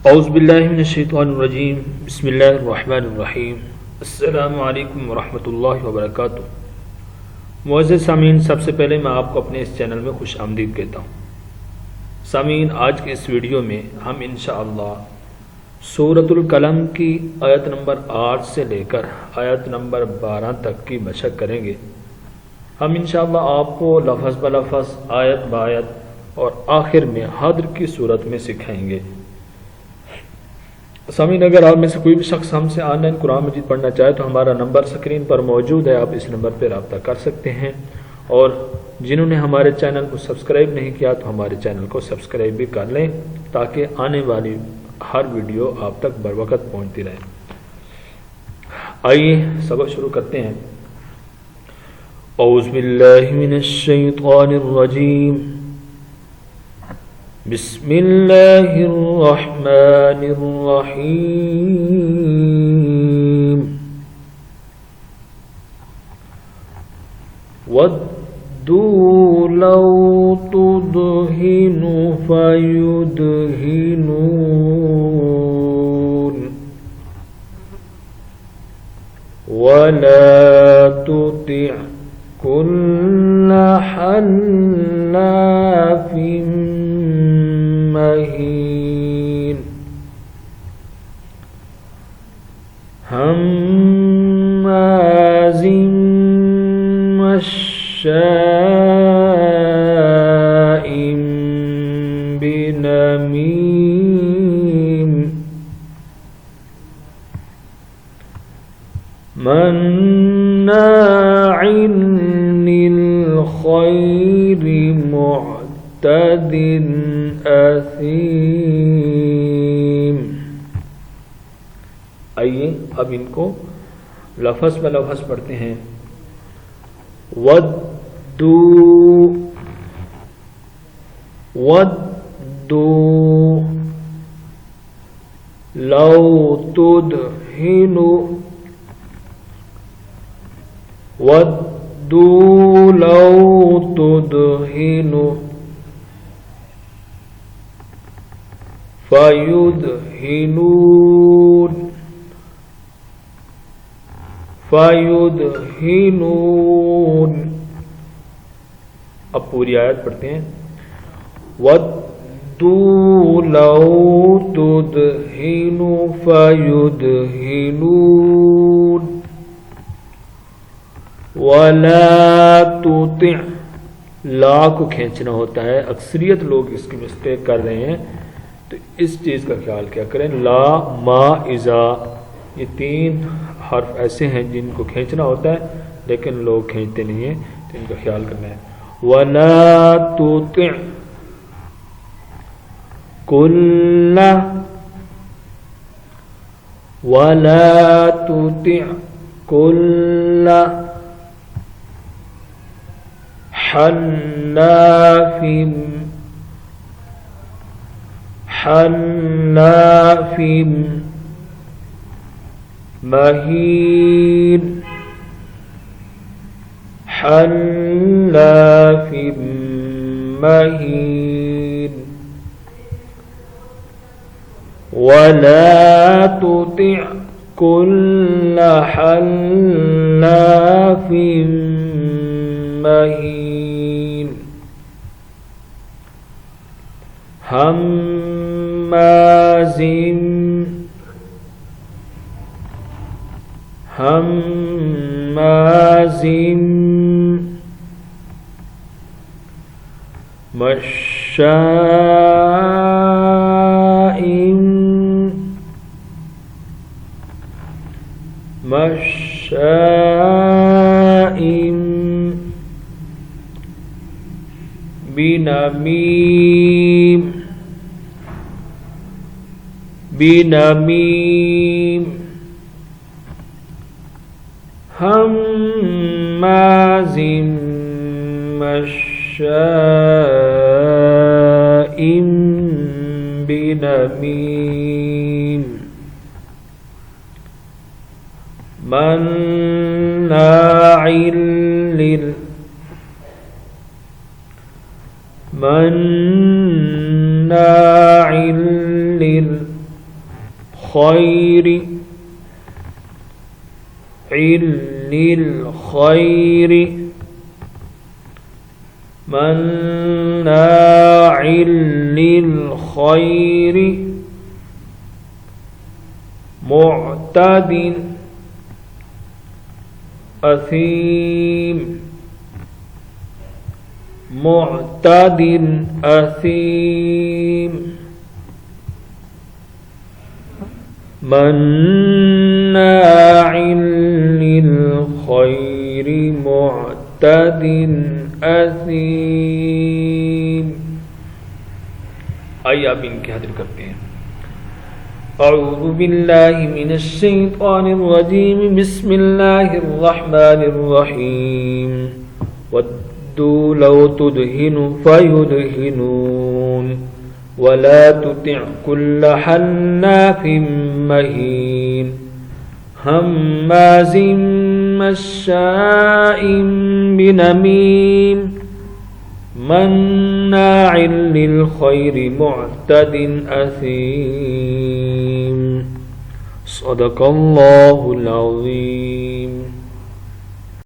اعوذ باللہ من الشیطان الرجیم بسم اللہ الرحمن الرحیم السلام علیکم ورحمۃ اللہ وبرکاتہ۔ معزز سامعین، سب سے پہلے میں آپ کو اپنے اس چینل میں خوش آمدید کہتا ہوں۔ سامعین، آج کے اس ویڈیو میں ہم انشاءاللہ سورۃ القلم کی آیت نمبر 8 سے لے کر آیت نمبر 12 تک کی مشق کریں گے۔ ہم انشاءاللہ آپ کو لفظ بلفظ، آیت بآیت اور آخر میں حدر کی صورت میں سکھائیں گے۔ سامعین، اگر آپ میں سے کوئی بھی شخص ہم سے آن لائن قرآن مجید پڑھنا چاہے تو ہمارا نمبر سکرین پر موجود ہے، آپ اس نمبر پہ رابطہ کر سکتے ہیں، اور جنہوں نے ہمارے چینل کو سبسکرائب نہیں کیا تو ہمارے چینل کو سبسکرائب بھی کر لیں تاکہ آنے والی ہر ویڈیو آپ تک بر وقت پہنچتی رہے۔ آئیے سبق شروع کرتے ہیں۔ اعوذ باللہ من الشیطان الرجیم، بسم اللہ الرحمن الرحیم۔ وَدُّوا لَوْ تُدْهِنُ فَيُدْهِنُونَ وَلَا تُطِعْ كُلَّ حَلَّافٍ مَّهِينٍ هَمَّازٍ مَّشَّاءٍ بِنَمِيمٍ مَّنَّاعٍ لِّلْخَيْرِ مُعْتَدٍ اثیم۔ آئیے اب ان کو لفظ بہ لفظ پڑھتے ہیں۔ وَدُّوا لَوْ تُدْهِنُ وَدُّوا لَوْ تُدْهِنُ فَيُدْهِنُونَ۔ اب پوری آیت پڑھتے ہیں۔ وَدُّوا لَوْ تُدْهِنُ فَيُدْهِنُونَ وَلَا تُطِعْ، لا کو کھینچنا ہوتا ہے، اکثریت لوگ اس کی مسٹیک کر رہے ہیں، تو اس چیز کا خیال کیا کریں۔ لا، ما، اذا، یہ تین حرف ایسے ہیں جن کو کھینچنا ہوتا ہے لیکن لوگ کھینچتے نہیں ہیں، تو ان کا خیال کرنا ہے۔ وَلَا تُطِعْ كُلَّ حَلَّافٍ مَّهِينٍ وَلَا تُطِعْ كُلَّ حَلَّافٍ مَّهِينٍ هَمَّازٍ مَّشَّاءٍ بِنَمِيمٍ هَمَّازٍ مَّشَّاءٍ بِنَمِيمٍ مَّنَّاعٍ مناع للخير للخير مناع للخير معتد أثيم معتد أثيم مناع للخير معتد أثيم. आइए आप इनकी हाजिर करते हैं। أعوذ بالله من الشيطان الرجيم بسم الله الرحمن الرحيم ودوا لو تدهن فيدهنون ولا تطع كل حلاف مهين هماز مشاء بنميم مناع للخير معتد أثيم. صدق الله العظيم.